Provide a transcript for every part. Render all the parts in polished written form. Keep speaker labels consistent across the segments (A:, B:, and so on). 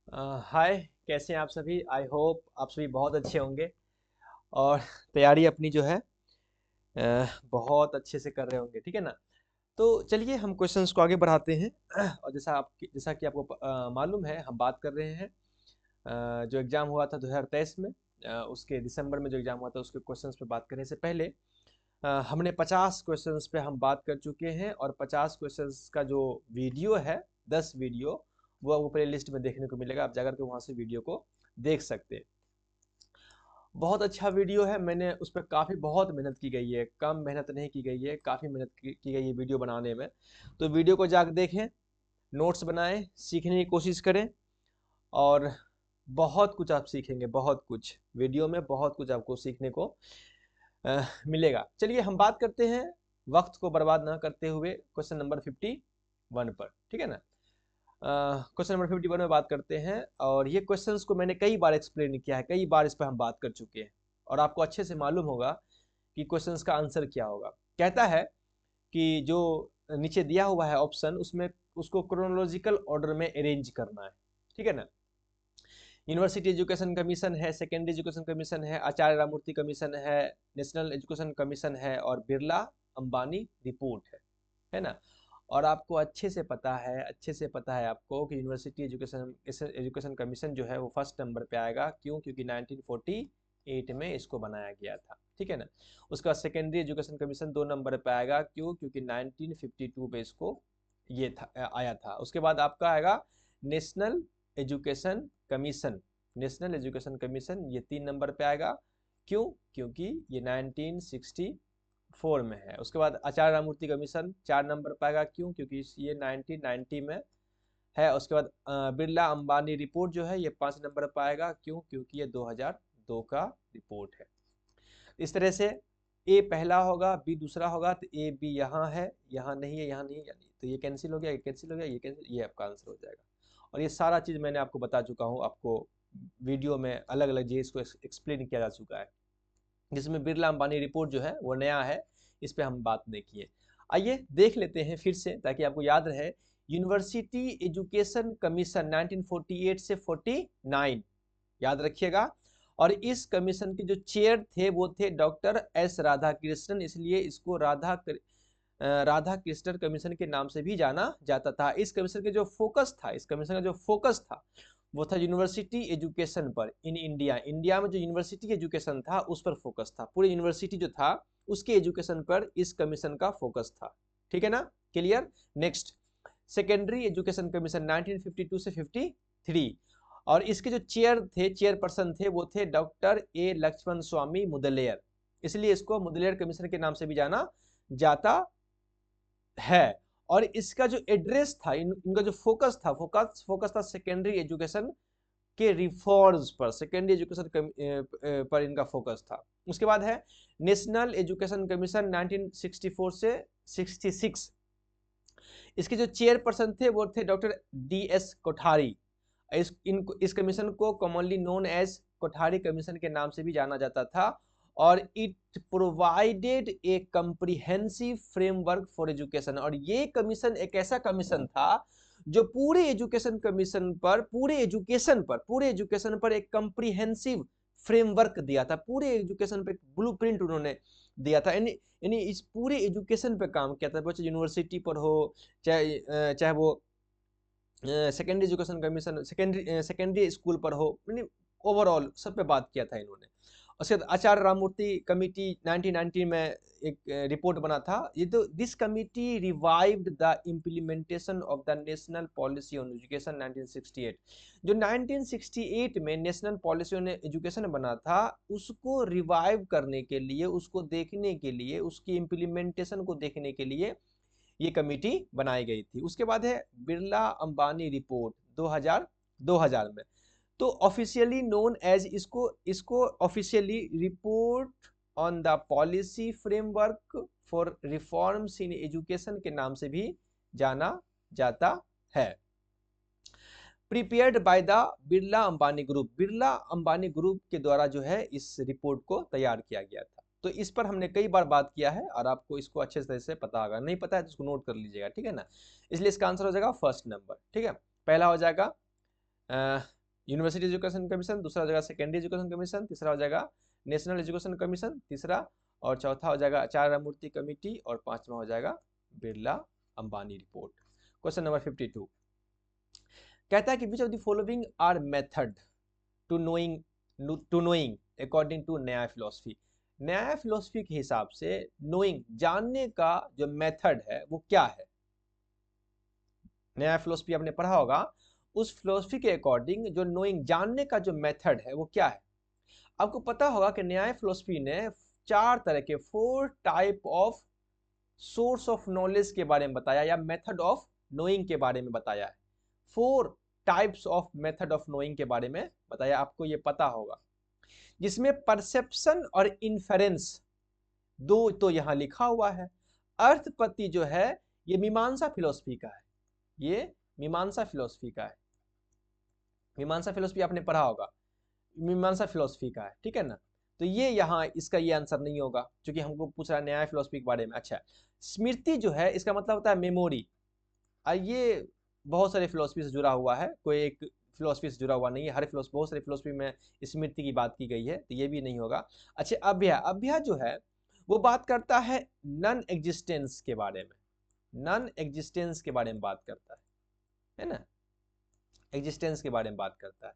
A: हाय, कैसे हैं आप सभी। आई होप आप सभी बहुत अच्छे होंगे और तैयारी अपनी जो है बहुत अच्छे से कर रहे होंगे, ठीक है ना। तो चलिए हम क्वेश्चंस को आगे बढ़ाते हैं। और जैसा कि आपको मालूम है, हम बात कर रहे हैं जो एग्ज़ाम हुआ था 2023 में, उसके दिसंबर में जो एग्ज़ाम हुआ था उसके क्वेश्चंस पे बात करने से पहले हमने 50 क्वेश्चंस पे हम बात कर चुके हैं और 50 क्वेश्चंस का जो वीडियो है, 10 वीडियो, वो आपको प्ले लिस्ट में देखने को मिलेगा। आप जाकर के वहाँ से वीडियो को देख सकते हैं। बहुत अच्छा वीडियो है, मैंने उस पर काफ़ी बहुत मेहनत की गई है, कम मेहनत नहीं की गई है, काफ़ी मेहनत की गई है वीडियो बनाने में। तो वीडियो को जाकर देखें, नोट्स बनाएं, सीखने की कोशिश करें और बहुत कुछ आप सीखेंगे, बहुत कुछ वीडियो में बहुत कुछ आपको सीखने को मिलेगा। चलिए हम बात करते हैं वक्त को बर्बाद ना करते हुए क्वेश्चन नंबर 51 पर, ठीक है ना। क्वेश्चन नंबर 51 में बात करते हैं और ये क्वेश्चंस को मैंने कई बार एक्सप्लेन किया है, कई बार इस पर हम बात कर चुके हैं और आपको अच्छे से मालूम होगा कि क्वेश्चंस का आंसर क्या होगा। कहता है कि जो नीचे दिया हुआ है ऑप्शन, उसमें उसको क्रोनोलॉजिकल ऑर्डर में अरेंज करना है, ठीक है ना। यूनिवर्सिटी एजुकेशन कमीशन है, सेकेंडरी एजुकेशन कमीशन है, आचार्य राममूर्ति कमीशन है, नेशनल एजुकेशन कमीशन है और बिरला अंबानी रिपोर्ट है ना। और आपको अच्छे से पता है आपको कि यूनिवर्सिटी एजुकेशन एजुकेशन कमीशन जो है वो फर्स्ट नंबर पे आएगा। क्यों? क्योंकि 1948 में इसको बनाया गया था, ठीक है ना। उसका सेकेंडरी एजुकेशन कमीशन 2 नंबर पे आएगा। क्यों? क्योंकि 1952 पे इसको ये था आया था। उसके बाद आपका आएगा national education commission. National education commission ये 3 नंबर पे आएगा। क्यों? क्योंकि ये 1964 में है। उसके बाद आचार्य राममूर्ति कमीशन 4 नंबर पे आएगा। क्यों? क्योंकि ये 1990 में है। उसके बाद बिरला अंबानी रिपोर्ट जो है ये 5 नंबर पे आएगा। क्यों? क्योंकि ये 2002 का रिपोर्ट है। इस तरह से ए पहला होगा, बी दूसरा होगा, तो ए बी यहाँ है, यहाँ नहीं है, यहाँ नहीं है, यानी तो ये कैंसिल हो गया, ये कैंसिल हो गया, ये कैंसिल, ये आपका आंसर हो जाएगा। और ये सारा चीज़ मैंने आपको बता चुका हूँ, आपको वीडियो में अलग अलग चीज़ को एक्सप्लेन किया जा चुका है। जिसमें बिरला अंबानी रिपोर्ट जो है वो नया है, इस पे हम बात नहीं किए। आइए देख लेते हैं फिर से ताकि आपको याद रहे। यूनिवर्सिटी एजुकेशन कमीशन 1948 से 49, याद रखिएगा। और इस कमीशन के जो चेयर थे वो थे डॉक्टर एस राधा कृष्णन, इसलिए इसको राधा कृष्णन कमीशन के नाम से भी जाना जाता था। इस कमीशन के जो फोकस था, इस कमीशन का जो फोकस था वो था यूनिवर्सिटी एजुकेशन पर इन इंडिया। इंडिया में जो यूनिवर्सिटी एजुकेशन था उस पर फोकस था, पूरी यूनिवर्सिटी जो था उसके एजुकेशन पर इस कमीशन का फोकस था, ठीक है ना। Clear. Next, secondary education commission 1952 से 53, और इसके जो चेयरपर्सन थे वो थे डॉक्टर ए लक्ष्मण स्वामी मुदलियर, इसलिए इसको मुदलियर कमीशन के नाम से भी जाना जाता है। और इसका जो एड्रेस था, इनका जो फोकस था सेकेंडरी एजुकेशन के रिफॉर्म्स पर, सेकेंडरी एजुकेशन पर इनका फोकस था। उसके बाद है नेशनल एजुकेशन कमीशन 1964 से 66, इसके जो चेयरपर्सन थे वो थे डॉक्टर डी एस कोठारी। इस कमीशन को commonly known as Kothari commission के नाम से भी जाना जाता था। और it provided a comprehensive framework for education, और ये कमीशन एक ऐसा कमीशन था जो पूरे एजुकेशन पर एक कंप्रिहेंसिव फ्रेमवर्क दिया था, पूरे एजुकेशन पर ब्लूप्रिंट उन्होंने दिया था। यानी इस पूरे एजुकेशन पे काम किया था, चाहे यूनिवर्सिटी पर हो, चाहे वो secondary education commission secondary school पर हो, यानी ओवरऑल सब पे बात किया था इन्होंने। उसके बाद आचार्य राममूर्ति कमेटी 1990 में एक रिपोर्ट बना था। ये तो this committee revived the implementation of the national policy on education 1968, जो 1968 में नेशनल पॉलिसी ऑन एजुकेशन बना था उसको रिवाइव करने के लिए, उसको देखने के लिए, उसकी इम्प्लीमेंटेशन को देखने के लिए ये कमेटी बनाई गई थी। उसके बाद है बिरला अंबानी रिपोर्ट 2000 में, तो ऑफिशियली नोन एज, इसको इसको officially report on the policy framework for reforms in education के नाम से भी जाना जाता है। Prepared by the Birla Ambani group के द्वारा जो है इस रिपोर्ट को तैयार किया गया था। तो इस पर हमने कई बार बात किया है और आपको इसको अच्छे तरह से पता होगा, नहीं पता है तो इसको नोट कर लीजिएगा, ठीक है ना। इसलिए इसका आंसर हो जाएगा फर्स्ट नंबर, ठीक है। पहला हो जाएगा यूनिवर्सिटी एजुकेशन कमीशन, दूसरा हो जाएगा सेकेंडरी एजुकेशन कमीशन, तीसरा हो जाएगा नेशनल एजुकेशन कमीशन, तीसरा, और चौथा हो जाएगा आचार्य मूर्ति कमेटी, और पांचवा हो जाएगा Birla Ambani report. Question number 52 कहता है कि which of the following are method to knowing according to Nyaya philosophy. Nyaya philosophy के हिसाब से नोइंग जानने का जो मेथड है वो क्या है। न्याय फिलोसफी आपने पढ़ा होगा, उस फिलोसफी के अकॉर्डिंग जो नोइंग जानने का जो मेथड है वो क्या है। आपको पता होगा कि न्याय फिलोसफी ने 4 तरह के 4 type of source of knowledge के बारे में बताया, या मेथड ऑफ नोइंग के बारे में बताया है। 4 types of method of knowing के बारे में बताया, आपको ये पता होगा, जिसमें परसेप्शन और इन्फेरेंस दो तो यहां लिखा हुआ है। अर्थपति जो है ये मीमांसा फिलोसफी का है, ये मीमांसा फिलोसफी का है। मीमांसा फिलोसफी आपने पढ़ा होगा, मीमांसा फिलोसफी का है, ठीक है ना। तो ये यहाँ इसका ये आंसर नहीं होगा, क्योंकि हमको पूछ रहा है न्याय फिलोसफी के बारे में। अच्छा, स्मृति जो है इसका मतलब होता है मेमोरी, और ये बहुत सारे फिलोसफी से जुड़ा हुआ है, कोई एक फिलोसफी से जुड़ा हुआ नहीं है। हर फिलोसफी, बहुत सारी फिलोसफी में स्मृति की बात की गई है, तो ये भी नहीं होगा। अच्छा, अभ्या जो है वो बात करता है नॉन एग्जिस्टेंस के बारे में, नॉन एग्जिस्टेंस के बारे में बात करता है ना, एग्जिस्टेंस के बारे में बात करता है,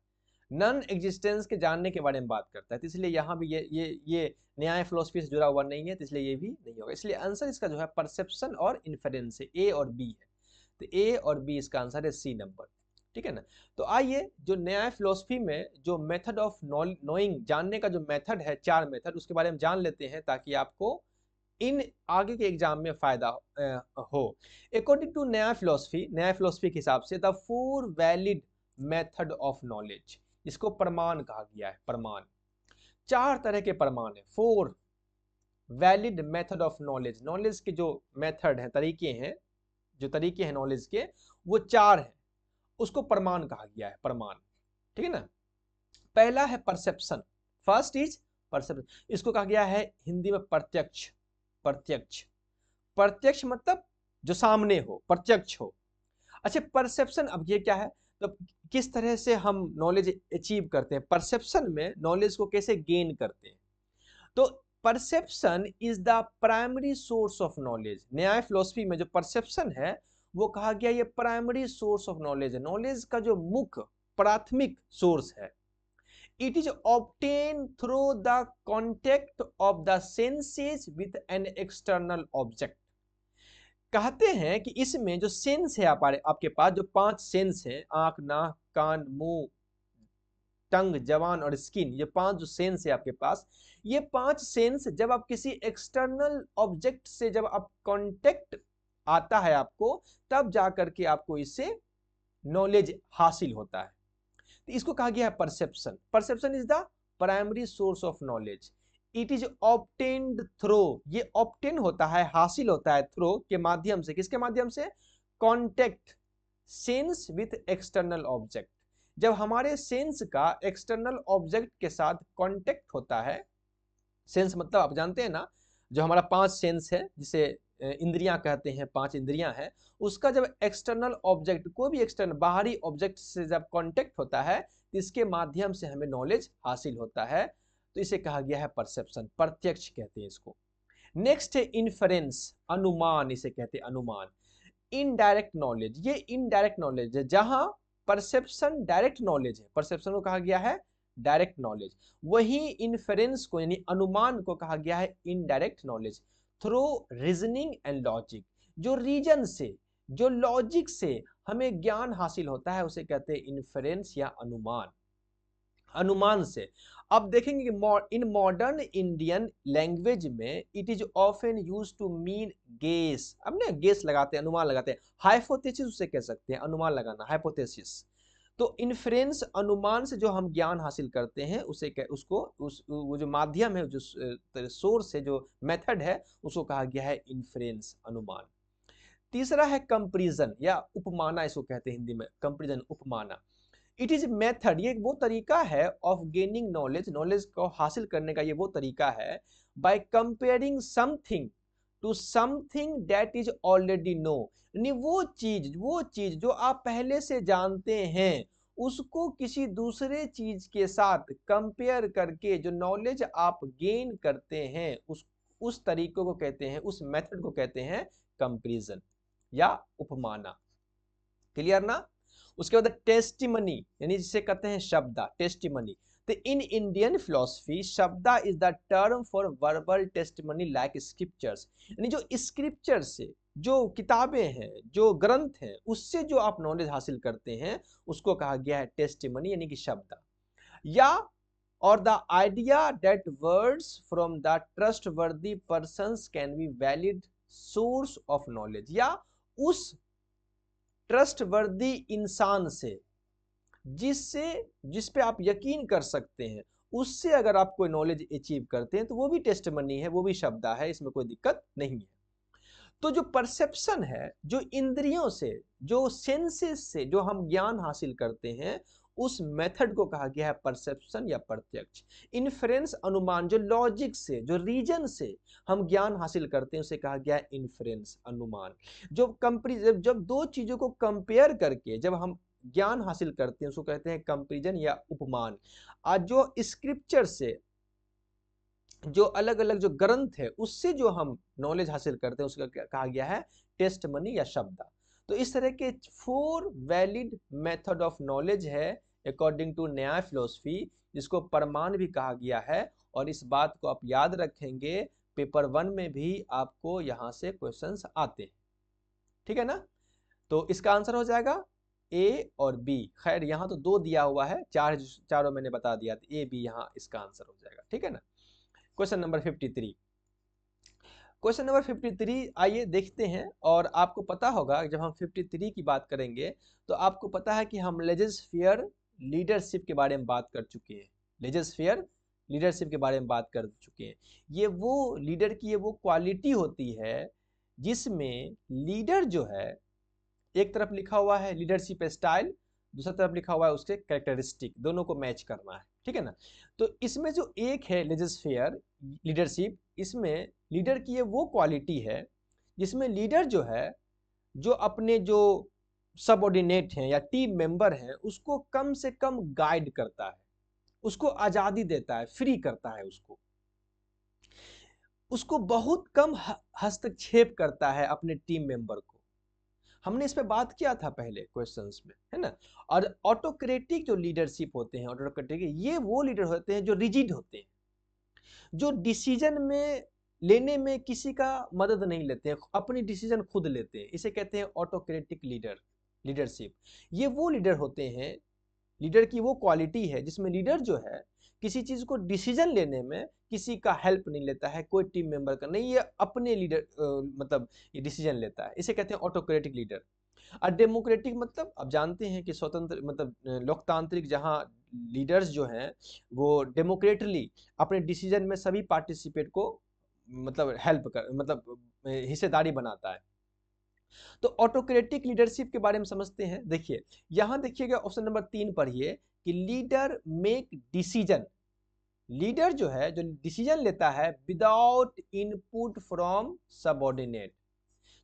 A: नॉन एग्जिस्टेंस के जानने के बारे में बात करता है। तो इसलिए यहाँ भी ये न्याय फिलोसफी से जुड़ा हुआ नहीं है, तो इसलिए ये भी नहीं होगा। इसलिए आंसर इसका जो है परसेप्शन और इन्फेरेंस है, ए और बी है। तो ए और बी इसका आंसर है सी नंबर, ठीक है ना। तो आइए जो न्याय फिलोसफी में जो मेथड ऑफ नोइंग जानने का जो मेथड है, 4 मेथड, उसके बारे में जान लेते हैं, ताकि आपको इन आगे के एग्जाम में फायदा हो। अकॉर्डिंग टू न्याय फिलोसफी के हिसाब से the 4 valid method of knowledge, इसको प्रमाण कहा गया है। प्रमाण, 4 तरह के प्रमाण है, 4 valid method of knowledge. Knowledge के जो मेथड है, तरीके हैं, जो तरीके हैं नॉलेज के, वो 4 हैं, उसको प्रमाण कहा गया है, प्रमाण, ठीक है ना। पहला है परसेप्शन, फर्स्ट इज परसेप्शन, इसको कहा गया है हिंदी में प्रत्यक्ष। प्रत्यक्ष, प्रत्यक्ष मतलब जो सामने हो, प्रत्यक्ष हो। अच्छा, परसेप्शन, अब ये क्या है, तो किस तरह से हम नॉलेज अचीव करते हैं, परसेप्शन में नॉलेज को कैसे गेन करते हैं। तो perception is the primary source of knowledge. न्याय फिलोसफी में जो परसेप्शन है वो कहा गया ये प्राइमरी सोर्स ऑफ नॉलेज है, नॉलेज का जो मुख्य प्राथमिक सोर्स है। It is obtain through the contact of the senses with an external object. कहते हैं कि इसमें जो सेंस है आपके पास जो 5 सेंस है, आंख, नाक, कान, मुंह, टंग, जबान और स्किन, ये 5 जो सेंस है आपके पास, ये 5 सेंस जब आप किसी एक्सटर्नल ऑब्जेक्ट से जब आप कांटेक्ट आता है आपको, तब जाकर के आपको इससे नॉलेज हासिल होता है। तो इसको कहा गया है perception. Perception is the primary source of knowledge. It is obtained through, ये ऑब्टेन होता है, हासिल होता है, थ्रू के माध्यम से, किसके माध्यम से, contact sense with external object. जब हमारे सेंस का एक्सटर्नल ऑब्जेक्ट के साथ कांटेक्ट होता है, सेंस मतलब आप जानते हैं ना, जो हमारा 5 सेंस है, जिसे इंद्रियां कहते हैं, 5 इंद्रियां हैं, उसका जब एक्सटर्नल ऑब्जेक्ट, कोई भी एक्सटर्नल बाहरी ऑब्जेक्ट से जब कांटेक्ट होता है, तो इसके माध्यम से हमें नॉलेज हासिल होता है। तो इसे कहा गया है परसेप्शन, प्रत्यक्ष कहते हैं इसको। नेक्स्ट है इन्फरेंस, अनुमान, इसे कहते हैं अनुमान। इनडायरेक्ट नॉलेज, ये इनडायरेक्ट नॉलेज है, जहां परसेप्शन डायरेक्ट नॉलेज है, परसेप्शन को कहा गया है डायरेक्ट नॉलेज, वही इन्फेरेंस को यानी अनुमान को कहा गया है indirect knowledge. Through reasoning and logic, जो रीजन से, जो लॉजिक से हमें ज्ञान हासिल होता है, उसे कहते हैं इन्फेरेंस या अनुमान। अनुमान से अब देखेंगे कि इन मॉडर्न इंडियन लैंग्वेज में it is often used to mean guess. अब ना गेस लगाते हैं, अनुमान लगाते हैं, हाइपोथेसिस उसे कह सकते हैं, अनुमान लगाना, हाइपोथेसिस। तो इन्फ्रेंस, अनुमान से जो हम ज्ञान हासिल करते हैं उसे वो जो माध्यम है, जो सोर्स है, जो मेथड है, उसको कहा गया है इन्फ्रेंस, अनुमान। तीसरा है कंपैरिजन या उपमाना, इसको कहते हैं हिंदी में कंपैरिजन, उपमाना। इट इज मेथड, ये वो तरीका है ऑफ गेनिंग नॉलेज, नॉलेज को हासिल करने का ये वो तरीका है, by comparing something to something that is already known. यानी वो चीज जो आप पहले से जानते हैं उसको किसी दूसरे चीज के साथ कंपेयर करके जो नॉलेज आप गेन करते हैं उस तरीकों को कहते हैं, उस मेथड को कहते हैं कंपैरिजन या उपमाना। क्लियर ना? उसके बाद टेस्टिमनी, यानी जिसे कहते हैं शब्दा, टेस्टिमनी। तो इन इंडियन फिलोसफी शब्दा is the term for verbal testimony like scriptures, यानी जो स्क्रिप्चर से, जो किताबें हैं, जो ग्रंथ हैं, उससे जो आप नॉलेज हासिल करते हैं उसको कहा गया है टेस्टिमनी, यानी कि शब्दा। या और the idea that words from the trustworthy persons can be valid source of knowledge, या उस ट्रस्टवर्दी इंसान से जिस पे आप यकीन कर सकते हैं, उससे अगर आप कोई नॉलेज अचीव करते हैं तो वो भी टेस्टिमनी है, वो भी शब्दा है, इसमें कोई दिक्कत नहीं है। तो जो परसेप्शन है, जो इंद्रियों से, जो सेंसेस से जो हम ज्ञान हासिल करते हैं, उस मेथड को कहा गया है परसेप्शन या प्रत्यक्ष। इन्फ्रेंस अनुमान, जो लॉजिक से, जो रीजन से हम ज्ञान हासिल करते हैं उसे कहा गया है इन्फ्रेंस अनुमान। जब दो चीजों को कंपेयर करके जब हम ज्ञान हासिल करते हैं उसको कहते हैं कंपैरिजन या उपमान। आज जो स्क्रिप्चर से, जो अलग अलग जो ग्रंथ है उससे जो हम नॉलेज हासिल करते हैं उसका कहा गया है टेस्टमनी या शब्दा। तो इस तरह के 4 वैलिड मेथड ऑफ नॉलेज है अकॉर्डिंग टू न्याय फिलोसफी, जिसको प्रमाण भी कहा गया है। और इस बात को आप याद रखेंगे, पेपर 1 में भी आपको यहां से क्वेश्चंस आते हैं, ठीक है ना? तो इसका आंसर हो जाएगा ए और बी। खैर यहाँ तो 2 दिया हुआ है, चारों मैंने बता दिया, ए बी यहाँ इसका आंसर हो जाएगा, ठीक है ना? Question number 53। क्वेश्चन नंबर 53 आइए देखते हैं। और आपको पता होगा जब हम 53 की बात करेंगे तो आपको पता है कि हम लेजिस्फेयर लीडरशिप के बारे में बात कर चुके हैं। लेजिस्फेयर लीडरशिप के बारे में बात कर चुके हैं। ये वो लीडर की ये वो क्वालिटी होती है जिसमें लीडर जो है, एक तरफ लिखा हुआ है लीडरशिप स्टाइल, दूसरी तरफ लिखा हुआ है उसके कैरेक्टरिस्टिक, दोनों को मैच करना है, ठीक है ना? तो इसमें जो एक है लेजिस्फेयर लीडरशिप, इसमें लीडर की ये वो क्वालिटी है जिसमें लीडर जो है, जो अपने जो सबऑर्डिनेट हैं या टीम मेंबर हैं उसको कम से कम गाइड करता है, उसको आजादी देता है, फ्री करता है, उसको बहुत कम हस्तक्षेप करता है अपने टीम मेंबर को। हमने इस पे बात किया था पहले क्वेश्चंस में, है ना? और ऑटोक्रेटिक जो लीडरशिप होते हैं, ऑटोक्रेटिक ये वो लीडर होते हैं जो रिजिड होते हैं, जो डिसीजन में लेने में किसी का मदद नहीं लेते हैं, अपनी डिसीजन खुद लेते हैं, इसे कहते हैं ऑटोक्रेटिक लीडरशिप। ये वो लीडर होते हैं, लीडर की वो क्वालिटी है जिसमें लीडर जो है किसी चीज को डिसीजन लेने में किसी का हेल्प नहीं लेता है, कोई टीम मेंबर का नहीं, ये अपने लीडर मतलब ये डिसीजन लेता है, इसे कहते हैं ऑटोक्रेटिक लीडर। और डेमोक्रेटिक मतलब आप जानते हैं कि स्वतंत्र मतलब लोकतांत्रिक, जहां लीडर्स जो हैं वो डेमोक्रेटली अपने डिसीजन में सभी पार्टिसिपेट को मतलब हेल्प कर मतलब हिस्सेदारी बनाता है। तो ऑटोक्रेटिक लीडरशिप के बारे में समझते हैं। देखिए यहां देखिएगा ऑप्शन नंबर 3 पढ़िए कि लीडर मेक डिसीजन, लीडर जो है जो डिसीजन लेता है विदाउट इनपुट फ्रॉम सबऑर्डिनेट,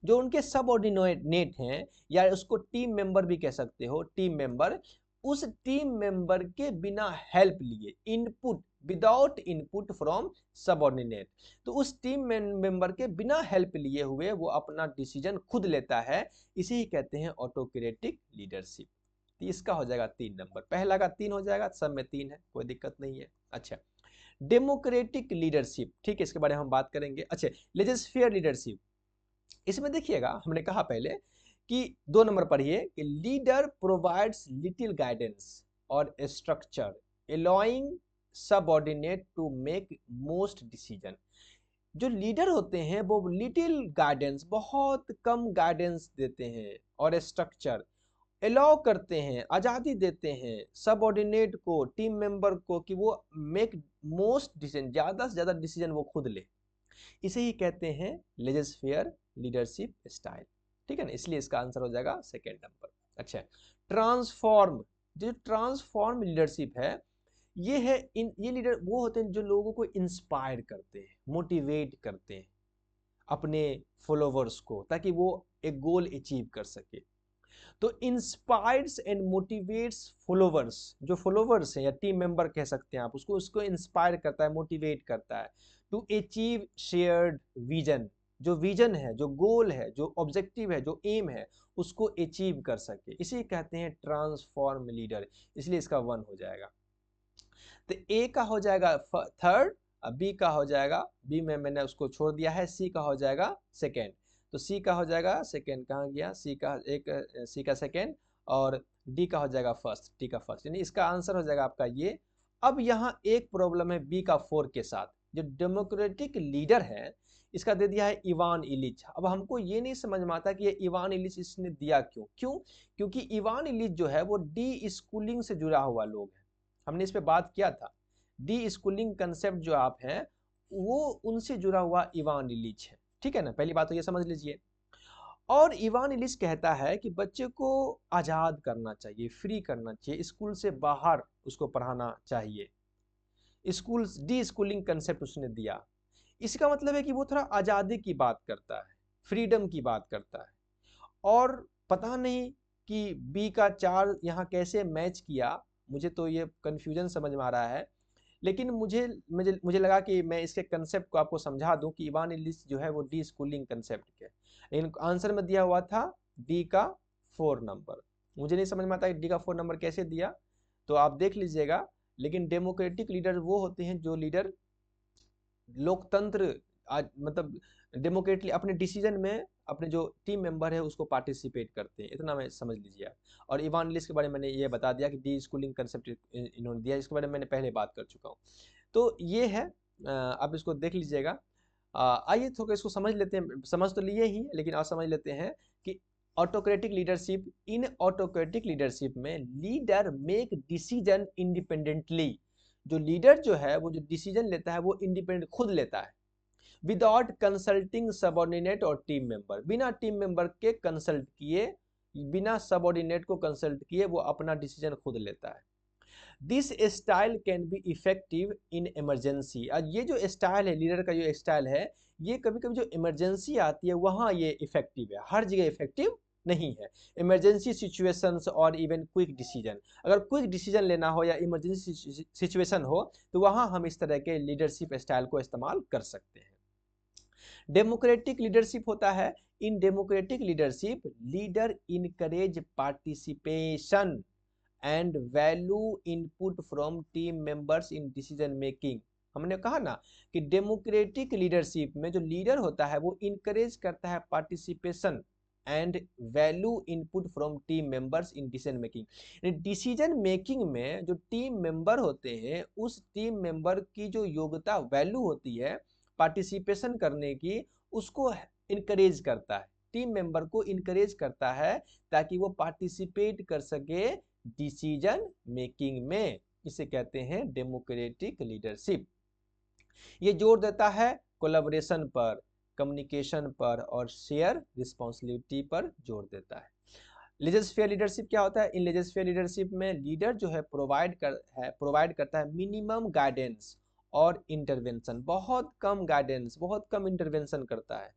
A: जो उनके सबऑर्डिनेट हैं या उसको टीम मेंबर भी कह सकते हो, टीम मेंबर, उस टीम मेंबर के बिना हेल्प लिए, input without input from subordinate, तो उस टीम मेंबर के बिना हेल्प लिए हुए वो अपना डिसीजन खुद लेता है, इसे ही कहते हैं ऑटोक्रेटिक लीडरशिप। तो इसका हो जाएगा 3 नंबर, पहला का 3 हो जाएगा, सब में 3 है, कोई दिक्कत नहीं है। अच्छा डेमोक्रेटिक लीडरशिप, ठीक है, इसके बारे में हम बात करेंगे। अच्छा लेजिस्फेयर लीडरशिप, इसमें देखिएगा हमने कहा पहले कि 2 नंबर पढ़िए कि लीडर प्रोवाइड्स लिटिल गाइडेंस और structure allowing subordinate to make most decision. जो लीडर होते हैं वो लिटिल गाइडेंस, बहुत कम गाइडेंस देते हैं, और स्ट्रक्चर अलाउ करते हैं, आज़ादी देते हैं सबऑर्डिनेट को, टीम मेंबर को, कि वो मेक मोस्ट डिसीजन, ज़्यादा से ज़्यादा डिसीजन वो खुद ले, इसे ही कहते हैं लेजिस्फेयर लीडरशिप स्टाइल, ठीक है ना? इसलिए इसका आंसर हो जाएगा सेकेंड नंबर। अच्छा ट्रांसफॉर्म, जो ट्रांसफॉर्म लीडरशिप है ये है ये लीडर वो होते हैं जो लोगों को इंस्पायर करते हैं, मोटिवेट करते हैं अपने फॉलोवर्स को, ताकि वो एक गोल अचीव कर सके। तो इंस्पायर्स एंड मोटिवेट्स फॉलोवर्स, जो फॉलोवर्स हैं या टीम मेंबर कह सकते हैं आप उसको, उसको इंस्पायर करता है, मोटिवेट करता है टू अचीव शेयर्ड विजन, जो विजन है, जो गोल है, जो ऑब्जेक्टिव है, जो एम है, उसको अचीव कर सके, इसी कहते हैं ट्रांसफॉर्म लीडर, इसलिए इसका 1 हो जाएगा। तो ए का हो जाएगा थर्ड, बी का हो जाएगा, बी में मैंने उसको छोड़ दिया है, सी का हो जाएगा सेकेंड, तो सी का हो जाएगा सेकेंड, कहाँ गया सी का, एक सी का सेकेंड, और डी का हो जाएगा फर्स्ट, डी का फर्स्ट, यानी इसका आंसर हो जाएगा आपका ये। अब यहाँ एक प्रॉब्लम है बी का 4 के साथ, जो डेमोक्रेटिक लीडर है इसका दे दिया है इवान इलिच। अब हमको ये नहीं समझ में आता कि ये इवान इलिच इसने दिया क्यों, क्योंकि इवान इलिच जो है वो डी स्कूलिंग से जुड़ा हुआ लोग है, हमने इस पे बात किया था। डी स्कूलिंग कंसेप्ट जो आप हैं वो उनसे जुड़ा हुआ इवान इलिच है, ठीक है ना, पहली बात तो ये समझ लीजिए। और इवान इलिच कहता है कि बच्चे को आज़ाद करना चाहिए, फ्री करना चाहिए, स्कूल से बाहर उसको पढ़ाना चाहिए, स्कूल डी स्कूलिंग कंसेप्ट उसने दिया। इसका मतलब है कि वो थोड़ा आज़ादी की बात करता है, फ्रीडम की बात करता है। और पता नहीं कि बी का 4 यहाँ कैसे मैच किया, मुझे तो ये कन्फ्यूजन समझ में आ रहा है, लेकिन मुझे मुझे मुझे लगा कि मैं इसके कंसेप्ट को आपको समझा दूं कि इवान इलिच जो है वो डी स्कूलिंग कंसेप्ट के, लेकिन आंसर में दिया हुआ था डी का 4 नंबर। मुझे नहीं समझ में आता कि डी का 4 नंबर कैसे दिया, तो आप देख लीजिएगा। लेकिन डेमोक्रेटिक लीडर वो होते हैं जो लीडर लोकतंत्र मतलब डेमोक्रेटली अपने डिसीजन में अपने जो टीम मेंबर है उसको पार्टिसिपेट करते हैं, इतना मैं समझ लीजिए आप। और इवान इलिच के बारे में मैंने ये बता दिया कि डी स्कूलिंग कंसेप्ट इन्होंने दिया, इसके बारे में मैंने पहले बात कर चुका हूँ। तो ये है, आप इसको देख लीजिएगा। आइए थोड़ा इसको समझ लेते हैं, समझ तो लिए ही लेकिन आप समझ लेते हैं कि ऑटोक्रेटिक लीडरशिप, इन ऑटोक्रेटिक लीडरशिप में लीडर मेक डिसीजन इंडिपेंडेंटली, जो लीडर जो है वो जो डिसीजन लेता है वो इंडिपेंडेंट खुद लेता है, विदाउट कंसल्टिंग सबॉर्डिनेट और टीम मेंबर, बिना टीम मेंबर के कंसल्ट किए, बिना सबॉर्डिनेट को कंसल्ट किए वो अपना डिसीजन खुद लेता है। This style can be effective in emergency, आज ये जो स्टाइल है लीडर का, जो स्टाइल है ये कभी कभी जो इमरजेंसी आती है वहां ये इफेक्टिव है, हर जगह इफेक्टिव नहीं है। इमरजेंसी सिचुएशंस और इवन क्विक डिसीजन, अगर क्विक डिसीजन लेना हो या इमरजेंसी सिचुएशन हो तो वहां हम इस तरह के लीडरशिप स्टाइल को इस्तेमाल कर सकते हैं। डेमोक्रेटिक लीडरशिप होता है, in democratic leadership leader encourage participation and value input from team members in decision making. हमने कहा ना कि डेमोक्रेटिक लीडरशिप में जो लीडर होता है वो इनकरेज करता है participation and value input from team members in decision making. Decision making में जो टीम मेंबर होते हैं उस टीम मेंबर की जो योग्यता वैल्यू होती है पार्टिसिपेशन करने की, उसको इनकरेज करता है, टीम मेंबर को इनकरेज करता है ताकि वो पार्टिसिपेट कर सके डिसीजन मेकिंग में, इसे कहते हैं डेमोक्रेटिक लीडरशिप। ये जोर देता है कोलैबोरेशन पर, कम्युनिकेशन पर और शेयर रिस्पॉन्सिबिलिटी पर जोर देता है। लेजिस्लेटिव लीडरशिप क्या होता है, इन लेजिस्लेटिव लीडरशिप में लीडर जो है प्रोवाइड करता है मिनिमम गाइडेंस और इंटरवेंशन, बहुत कम गाइडेंस, बहुत कम इंटरवेंशन करता है,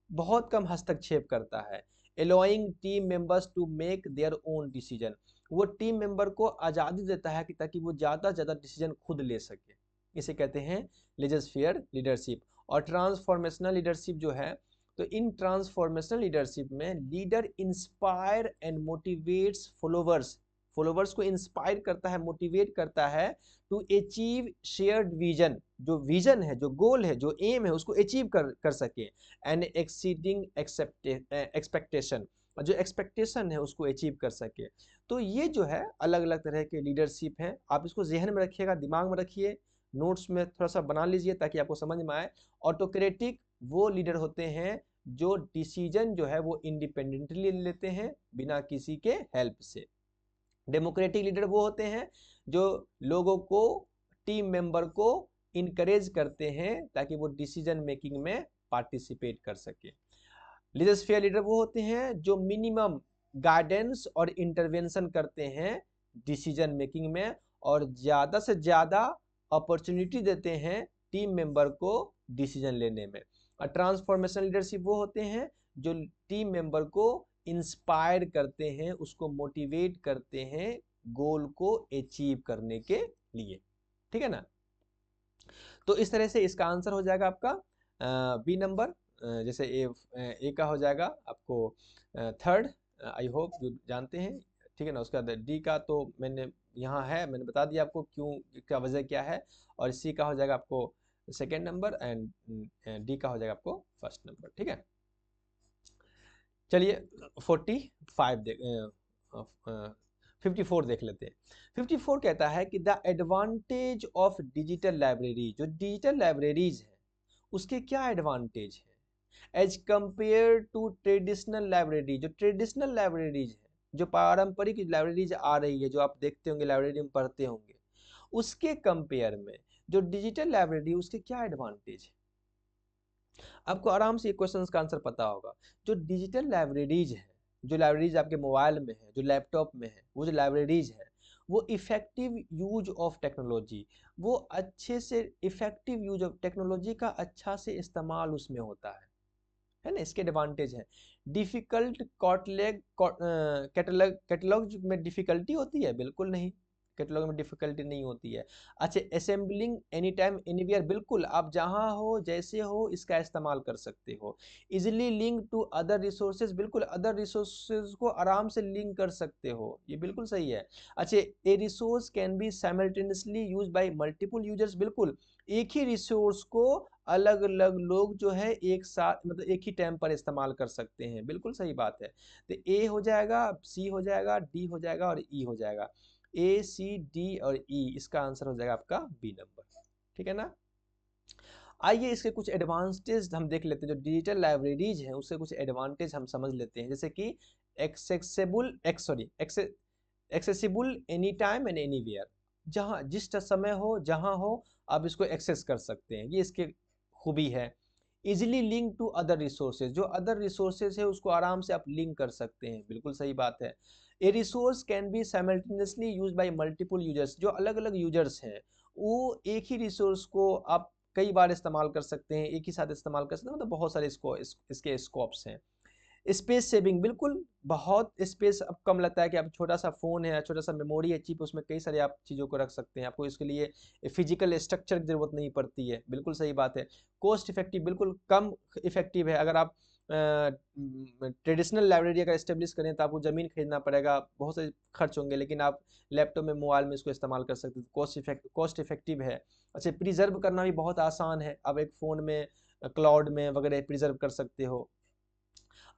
A: बहुत कम हस्तक्षेप करता है। Allowing team members to make their own decision, वो टीम मेंबर को आज़ादी देता है कि ताकि वो ज़्यादा से ज़्यादा डिसीजन खुद ले सके, इसे कहते हैं लेजिस्लेटिव लीडरशिप। और ट्रांसफॉर्मेशनल लीडरशिप जो है, तो इन ट्रांसफॉर्मेशनल लीडरशिप में leader inspire and motivates followers, followers को इंस्पायर करता है, मोटिवेट करता है टू अचीव शेयर्ड विजन, जो विजन है, जो गोल है, जो एम है उसको अचीव कर सके, एंड एक्सीडिंग एक्सपेक्टेशन, जो एक्सपेक्टेशन है उसको अचीव कर सके। तो ये जो है अलग अलग तरह के लीडरशिप हैं, आप इसको जहन में रखिएगा, दिमाग में रखिए, नोट्स में थोड़ा सा बना लीजिए ताकि आपको समझ में आए। ऑटोक्रेटिक वो लीडर होते हैं जो डिसीजन जो है वो इंडिपेंडेंटली लेते हैं बिना किसी के हेल्प से। डेमोक्रेटिक लीडर वो होते हैं जो लोगों को, टीम मेंबर को इनकरेज करते हैं ताकि वो डिसीजन मेकिंग में पार्टिसिपेट कर सके। लेजिस्लेटिव लीडर वो होते हैं जो मिनिमम गाइडेंस और इंटरवेंशन करते हैं डिसीजन मेकिंग में और ज़्यादा से ज़्यादा अपॉर्चुनिटी देते हैं टीम मेंबर को डिसीजन लेने में। और ट्रांसफॉर्मेशन लीडरशिप वो होते हैं जो टीम मेंबर को इंस्पायर करते हैं, उसको मोटिवेट करते हैं गोल को अचीव करने के लिए, ठीक है ना। तो इस तरह से इसका आंसर हो जाएगा आपका बी नंबर। जैसे ए का हो जाएगा आपको थर्ड, आई होप जो जानते हैं, ठीक है ना। उसका डी का तो मैंने यहाँ है, मैंने बता दिया आपको क्यों, क्या वजह क्या है। और सी का हो जाएगा आपको सेकेंड नंबर, एंड डी का हो जाएगा आपको फर्स्ट नंबर, ठीक है। चलिए 45 देख 54 देख लेते हैं। 54 कहता है कि the advantage of digital library, जो डिजिटल लाइब्रेरीज है उसके क्या एडवांटेज है as compared to traditional library. जो ट्रेडिशनल लाइब्रेरीज है, जो पारंपरिक लाइब्रेरीज आ रही है, जो आप देखते होंगे लाइब्रेरी में पढ़ते होंगे, उसके कंपेयर में जो डिजिटल लाइब्रेरी उसके क्या एडवांटेज है। आपको आराम से ये क्वेश्चन का आंसर पता होगा। जो डिजिटल लाइब्रेरीज है, जो लाइब्रेरीज आपके मोबाइल में है, जो लैपटॉप में है, वो जो लाइब्रेरीज है वो इफेक्टिव यूज ऑफ टेक्नोलॉजी, वो अच्छे से इफेक्टिव यूज ऑफ टेक्नोलॉजी का अच्छा से इस्तेमाल उसमें होता है ना। इसके एडवांटेज है। डिफिकल्ट कैटलॉग में डिफिकल्टी होती है, बिल्कुल नहीं, कैटलॉग में डिफिकल्टी नहीं होती है। अच्छा, असेंबलिंग एनी टाइम एनीवेयर, बिल्कुल आप जहां हो जैसे हो इसका इस्तेमाल कर सकते हो। Easily link to other resources, बिल्कुल अदर रिसोर्सेज को आराम से लिंक कर सकते हो, ये बिल्कुल सही है। अच्छा, ए resource can be simultaneously use by multiple users, बिल्कुल एक ही रिसोर्स को अलग अलग लोग जो है एक साथ, मतलब एक ही टाइम पर इस्तेमाल कर सकते हैं, बिल्कुल सही बात है। तो ए हो जाएगा, सी हो जाएगा, डी हो जाएगा और ई हो जाएगा। ए सी डी और ई, इसका आंसर हो जाएगा आपका बी नंबर, ठीक है ना। आइए इसके कुछ एडवांटेज हम देख लेते हैं। जो डिजिटल लाइब्रेरीज हैं उससे कुछ एडवांटेज हम समझ लेते हैं, जैसे कि accessible any time and anywhere, जहाँ जिस समय हो जहाँ हो आप इसको एक्सेस कर सकते हैं, ये इसके खूबी है। Easily link to other resources, जो अदर रिसोर्सेज है उसको आराम से आप लिंक कर सकते हैं, बिल्कुल सही बात है। ए resource can be simultaneously use by multiple users, जो अलग अलग यूजर्स हैं वो एक ही रिसोर्स को आप कई बार इस्तेमाल कर सकते हैं, एक ही साथ इस्तेमाल कर सकते हैं, मतलब बहुत सारे इसके स्कोप्स हैं। स्पेस सेविंग, बिल्कुल बहुत स्पेस अब कम लगता है कि आप छोटा सा फ़ोन है, छोटा सा मेमोरी है चिप, उसमें कई सारे आप चीज़ों को रख सकते हैं, आपको इसके लिए फिजिकल स्ट्रक्चर की ज़रूरत नहीं पड़ती है, बिल्कुल सही बात है। कॉस्ट इफेक्टिव, बिल्कुल कम इफेक्टिव है। अगर आप ट्रेडिशनल लाइब्रेरी अगर इस्टेब्लिश करें तो आपको ज़मीन खरीदना पड़ेगा, बहुत से खर्च होंगे, लेकिन आप लैपटॉप में मोबाइल में इसको इस्तेमाल कर सकते हैं, कॉस्ट इफेक्टिव है। अच्छा, प्रिजर्व करना भी बहुत आसान है, आप एक फ़ोन में क्लाउड में वगैरह प्रिजर्व कर सकते हो।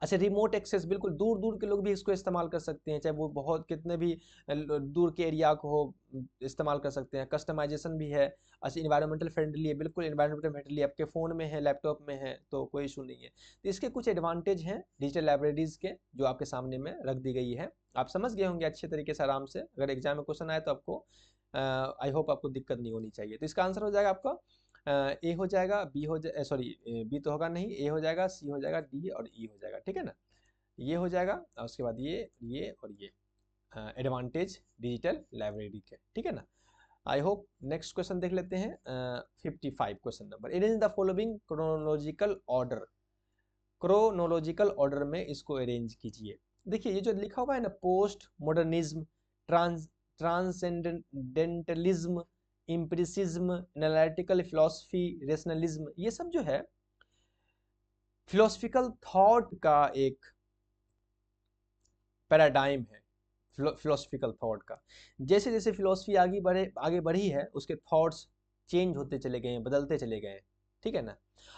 A: अच्छा, रिमोट एक्सेस, बिल्कुल दूर दूर के लोग भी इसको इस्तेमाल कर सकते हैं, चाहे वो बहुत कितने भी दूर के एरिया को हो, इस्तेमाल कर सकते हैं। कस्टमाइजेशन भी है। अच्छा, इन्वायरमेंटल फ्रेंडली है, बिल्कुल इन्वायरमेंटल फ्रेंडली, आपके फ़ोन में है, लैपटॉप में है, तो कोई इशू नहीं है। तो इसके कुछ एडवांटेज हैं डिजिटल लाइब्रेरीज के, जो आपके सामने में रख दी गई है। आप समझ गए होंगे अच्छे तरीके से, आराम से। अगर एग्जाम में क्वेश्चन आए तो आपको आई होप आपको दिक्कत नहीं होनी चाहिए। तो इसका आंसर हो जाएगा आपका ए हो जाएगा, बी हो जाए, सॉरी बी तो होगा नहीं, ए हो जाएगा, सी हो जाएगा, डी और ई हो जाएगा, ठीक है ना। ये हो जाएगा और उसके बाद ये और ये एडवांटेज डिजिटल लाइब्रेरी के, ठीक है ना। आई होप नेक्स्ट क्वेश्चन देख लेते हैं। 55 question number, arrange the following chronological order, chronological order में इसको अरेंज कीजिए। देखिए ये जो लिखा हुआ है ना, post modernism, transcendentalism, impressionism, analytical philosophy, rationalism, ये सब जो है फिलोसफिकल थॉट का एक पैराडाइम है, फिलोसफिकल थॉट का। जैसे जैसे फिलोसफी आगे बढ़ी है, उसके थॉट्स चेंज होते चले गए हैं, बदलते चले गए हैं, ठीक है ना।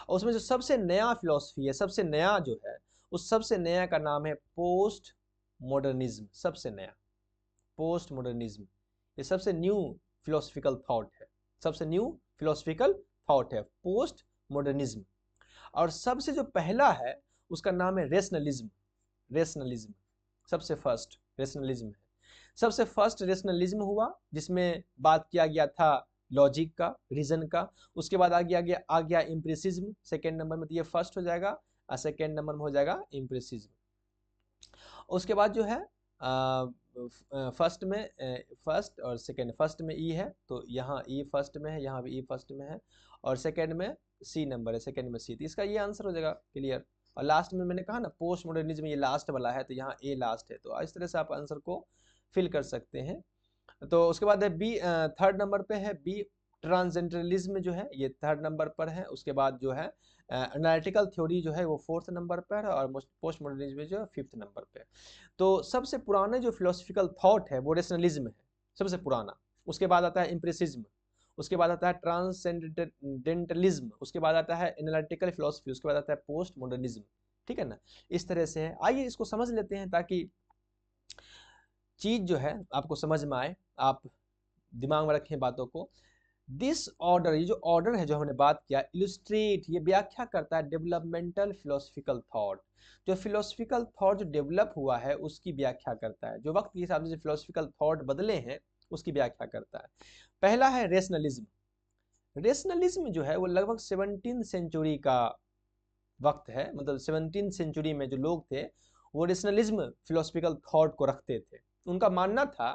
A: और उसमें जो सबसे नया फिलोसफी है, सबसे नया जो है, उस सबसे नया का नाम है पोस्ट मॉडर्निज्म। सबसे नया पोस्ट मॉडर्निज्म, ये सबसे न्यू फिलोसफिकल थॉट है, सबसे न्यू फिलोसफिकल थॉट है पोस्ट मॉडर्निज्म। और सबसे जो पहला है उसका नाम है रेशनलिज्म। रेशनलिज्म सबसे फर्स्ट रेशनलिज्म है। सबसे फर्स्ट रेशनलिज्म हुआ जिसमें बात किया गया था लॉजिक का, रीजन का। उसके बाद आ गया इम्प्रेसिज्म सेकेंड नंबर में, तो ये फर्स्ट हो जाएगा और सेकेंड नंबर में हो जाएगा इम्प्रेसिज्म। उसके बाद जो है फर्स्ट में फर्स्ट और सेकेंड, फर्स्ट में ई है तो यहाँ ई फर्स्ट में है, यहाँ भी ई फर्स्ट में है, और सेकेंड में सी नंबर है, सेकेंड में सी, तो इसका ये आंसर हो जाएगा, क्लियर। और लास्ट में मैंने कहा ना पोस्ट मॉडर्निज्म ये लास्ट वाला है, तो यहाँ ए लास्ट है, तो इस तरह से आप आंसर को फिल कर सकते हैं। तो उसके बाद है बी, थर्ड नंबर पे है बी, ट्रांसजेंडरलिज्म जो है ये थर्ड नंबर पर है। उसके बाद जो है एनालिटिकल थ्योरी जो है वो फोर्थ नंबर पर है, और पोस्ट मॉडर्निज्म जो है फिफ्थ नंबर पे। तो सबसे पुराने जो फिलोसफिकल थॉट है वो रेशनलिज्म है, सबसे पुराना। उसके बाद आता है इम्प्रेसिज्म, उसके बाद आता है ट्रांससेंडेंटलिज्म, उसके बाद आता है एनालिटिकल फिलोसफी, उसके बाद आता है पोस्ट मॉडर्निज्म। ठीक है ना, इस तरह से है। आइए इसको समझ लेते हैं ताकि चीज जो है आपको समझ में आए, आप दिमाग में रखें बातों को। दिस ऑर्डर, ये जो ऑर्डर है जो हमने बात किया, इलुस्ट्रेट, ये व्याख्या करता है डेवलपमेंटल फिलोसफिकल थॉट। जो फिलोसफिकल थॉट जो डेवलप हुआ है उसकी व्याख्या करता है, जो वक्त के हिसाब से फिलोसफिकल थॉट बदले हैं उसकी व्याख्या करता है। पहला है रेशनलिज्म। रेशनलिज्म जो है वो लगभग 17th सेंचुरी का वक्त है, मतलब 17th सेंचुरी में जो लोग थे वो रेशनलिज्म फिलोसफिकल थॉट को रखते थे। उनका मानना था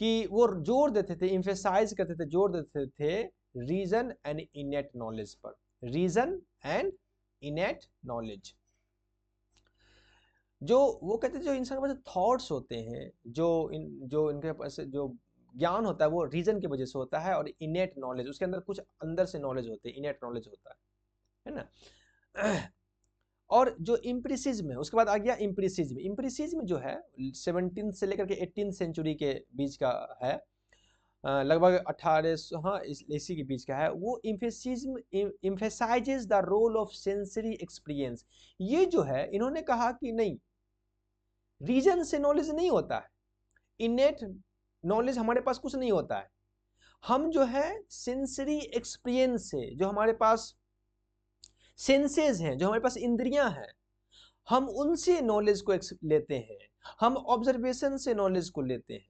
A: कि वो जोर देते थे, इम्फेसाइज करते थे, जोर देते थे रीजन एंड इनेट नॉलेज पर, रीजन एंड इनेट नॉलेज। जो वो कहते थे जो इंसान के पास थॉट्स होते हैं, जो इनके पास जो ज्ञान होता है वो रीजन की वजह से होता है, और इनेट नॉलेज उसके अंदर कुछ अंदर से नॉलेज होते हैं, इनेट नॉलेज होता है ना। और जो इम्प्रेसिज्म है उसके बाद आ गया इम्प्रेसिज्म। इम्प्रेसिज्म जो है 17th से लेकर के 18th सेंचुरी के बीच का है, लगभग 1800, हाँ इसी के बीच का है। वो empiricism emphasizes the role of sensory experience. ये जो है इन्होंने कहा कि नहीं, रीजन से नॉलेज नहीं होता है, इनेट नॉलेज हमारे पास कुछ नहीं होता है। हम जो है सेंसरी एक्सपीरियंस से, जो हमारे पास सेंसेस हैं, जो हमारे पास इंद्रियां हैं, हम उनसे नॉलेज को लेते हैं, हम ऑब्जर्वेशन से नॉलेज को लेते हैं।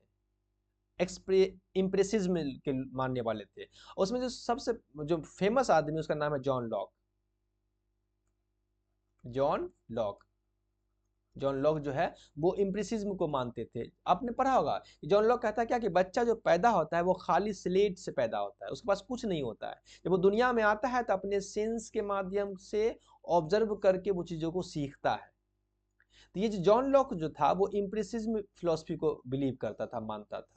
A: इम्प्रेसिज्म के मानने वाले थे। उसमें जो सबसे जो फेमस आदमी उसका नाम है John Locke. John Locke, John Locke जो है वो इम्प्रेसिज्म को मानते थे। आपने पढ़ा होगा जॉन लॉक कहता है क्या कि बच्चा जो पैदा होता है वो खाली स्लेट से पैदा होता है, उसके पास कुछ नहीं होता है। जब वो दुनिया में आता है तो अपने सेंस के माध्यम से ऑब्जर्व करके वो चीजों को सीखता है। तो ये जो जॉन लॉक जो था वो इम्प्रेसिज्म फिलोसफी को बिलीव करता था, मानता था।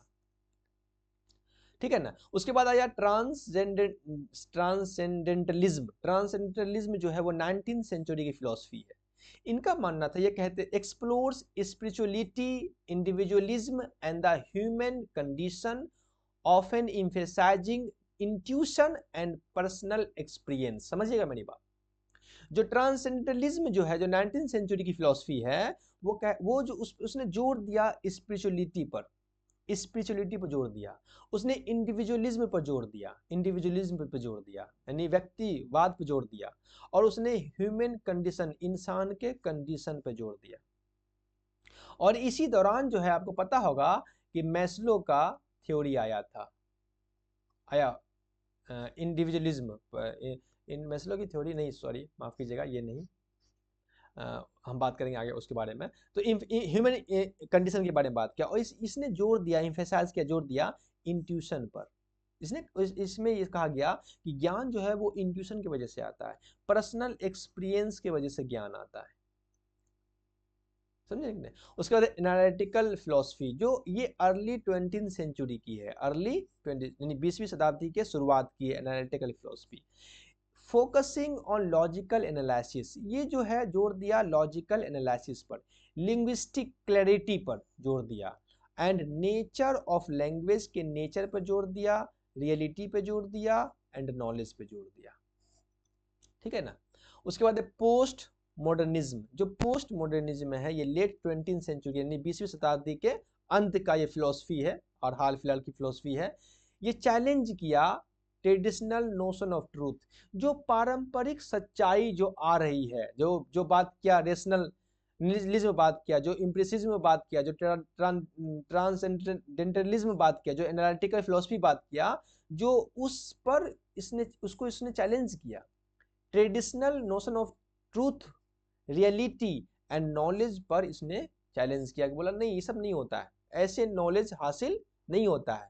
A: ठीक है ना। उसके बाद आया ट्रांससेंडेंटलिज्म। ट्रांससेंडेंटलिज्म जो है वो 19th सेंचुरी की फिलोसफी है। इनका मानना था, ये कहते explores spirituality, individualism and the human condition, often emphasising intuition and personal experience. समझिएगा मेरी बात। जो ट्रांससेंडेंटलिज्म जो है, जो 19th सेंचुरी की फिलोसफी है, वो जो उसने जोर दिया स्पिरिचुअलिटी पर, स्पिरिचुअलिटी पर जोर दिया। उसने इंडिविजुअलिज्म पर जोर दिया, इंडिविजुअलिज्म पर जोर दिया, यानी व्यक्तिवाद पर जोर दिया। और उसने ह्यूमन कंडीशन, इंसान के कंडीशन पर जोर दिया। और इसी दौरान जो है आपको पता होगा कि मैस्लो का थ्योरी आया था, आया इंडिविजुअलिज्म। इन मैस्लो की थ्योरी नहीं, सॉरी माफ कीजिएगा, ये नहीं, हम बात करेंगे आगे उसके बारे में। तो ह्यूमन कंडीशन के बारे में बात किया, और इसने जोर दिया, इम्फेसाइज किया, जोर दिया इंट्यूशन पर। इसमें ये कहा गया कि ज्ञान जो है वो इंट्यूशन की वजह से आता है, पर्सनल एक्सपीरियंस की वजह से ज्ञान आता है। समझे नहीं। उसके बाद एनालिटिकल फिलोसफी, जो ये अर्ली 20th सेंचुरी की है, अर्ली 20 यानी 20वीं शताब्दी के शुरुआत की है analytical philosophy. Focusing on logical analysis, ये जो है जोर दिया लॉजिकल एनालिसिस पर, लिंग्विस्टिक क्लैरिटी पर जोर दिया, एंड नेचर ऑफ लैंग्वेज के नेचर पर जोर दिया, रियलिटी पे जोर दिया, एंड नॉलेज पे जोर दिया। ठीक है ना। उसके बाद पोस्ट मॉडर्निज्म। जो पोस्ट मॉडर्निज्म है ये लेट 20th सेंचुरी यानी 20वीं शताब्दी के अंत का ये फिलोसफी है, और हाल फिलहाल की फिलोसफी है। ये चैलेंज किया ट्रेडिशनल नोशन ऑफ ट्रूथ, जो पारंपरिक सच्चाई जो आ रही है, जो बात किया रेशनलिज्म बात किया, जो इम्प्रेसिज्म बात किया, जो ट्रांससेंडेंटलिज्म बात किया, जो एनालिटिकल फिलोसफी बात किया, जो उस पर इसने चैलेंज किया। Traditional notion of truth, reality and knowledge पर इसने चैलेंज किया, कि बोला नहीं ये सब नहीं होता है, ऐसे नॉलेज हासिल नहीं होता है।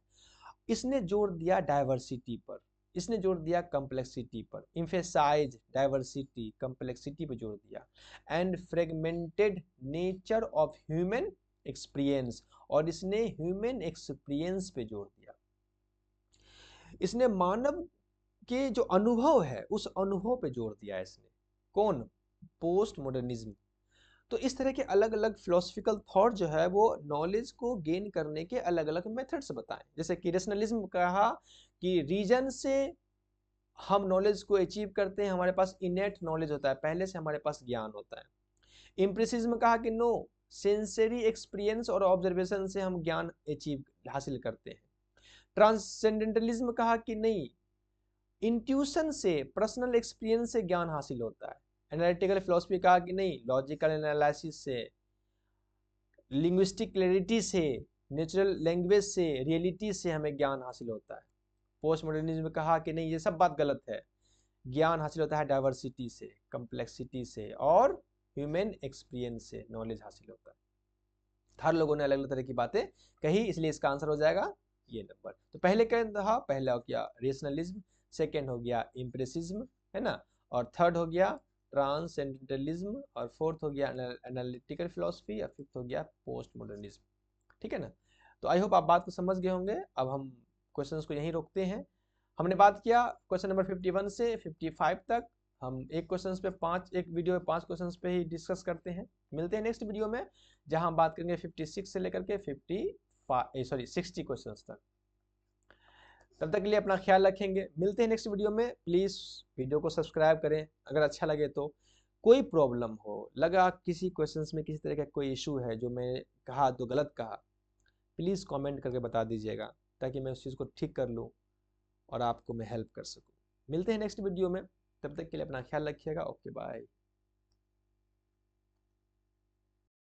A: इसने जोर दिया डाइवर्सिटी पर, इसने जोर दिया कम्प्लेक्सिटी पर, इम्फेसाइज डाइवर्सिटी, कम्प्लेक्सिटी पर जोर दिया, and fragmented nature of human experience, और इसने ह्यूमन एक्सपीरियंस पे जोर दिया। इसने मानव के जो अनुभव है उस अनुभव पे जोर दिया इसने। कौन? Post modernism. तो इस तरह के अलग अलग फिलोसफिकल थॉट जो है वो नॉलेज को गेन करने के अलग अलग मेथड्स बताएं। जैसे कि रेशनलिज्म कहा कि रीजन से हम नॉलेज को अचीव करते हैं, हमारे पास इनेट नॉलेज होता है, पहले से हमारे पास ज्ञान होता है। एम्पिरिसिज्म कहा कि नो, सेंसरी एक्सपीरियंस और ऑब्जर्वेशन से हम ज्ञान अचीव हासिल करते हैं। ट्रांसेंडेंटलिज्म कहा कि नहीं, इंट्यूशन से, पर्सनल एक्सपीरियंस से ज्ञान हासिल होता है। एनालिटिकल फिलोसफी कहा कि नहीं, लॉजिकल एनालिसिस से, लिंग्विस्टिक क्लैरिटी से, नेचुरल लैंग्वेज से, रियलिटी से हमें ज्ञान हासिल होता है। पोस्ट मॉडर्निज्म कहा कि नहीं, ये सब बात गलत है, ज्ञान हासिल होता है डाइवर्सिटी से, कम्प्लेक्सिटी से और ह्यूमन एक्सपीरियंस से नॉलेज हासिल होता है। हर लोगों ने अलग अलग तरह की बातें कही, इसलिए इसका आंसर हो जाएगा ये नंबर। तो पहले क्या था? पहला हो गया रेशनलिज्म, सेकेंड हो गया इम्प्रेसिज्म, है ना, और थर्ड हो गया ट्रांसेंडेंटलिज्म, और फोर्थ हो गया एनालिटिकल फिलोसफी, और फिफ्थ हो गया पोस्ट मॉडर्निज्म। ठीक है ना। तो आई होप आप बात को समझ गए होंगे। अब हम क्वेश्चंस को यहीं रोकते हैं। हमने बात किया क्वेश्चन नंबर 51 से 55 तक। हम एक क्वेश्चंस पे एक वीडियो में 5 क्वेश्चंस पे ही डिस्कस करते हैं। मिलते हैं नेक्स्ट वीडियो में, जहां हम बात करेंगे 56 से लेकर के 60 क्वेश्चंस तक। तब तक के लिए अपना ख्याल रखेंगे। मिलते हैं नेक्स्ट वीडियो में। प्लीज़ वीडियो को सब्सक्राइब करें अगर अच्छा लगे तो। कोई प्रॉब्लम हो, लगा किसी क्वेश्चंस में किसी तरह का कोई इशू है जो मैं कहा तो गलत कहा, प्लीज़ कमेंट करके बता दीजिएगा, ताकि मैं उस चीज़ को ठीक कर लूँ और आपको मैं हेल्प कर सकूँ। मिलते हैं नेक्स्ट वीडियो में, तब तक के लिए अपना ख्याल रखिएगा। Okay bye.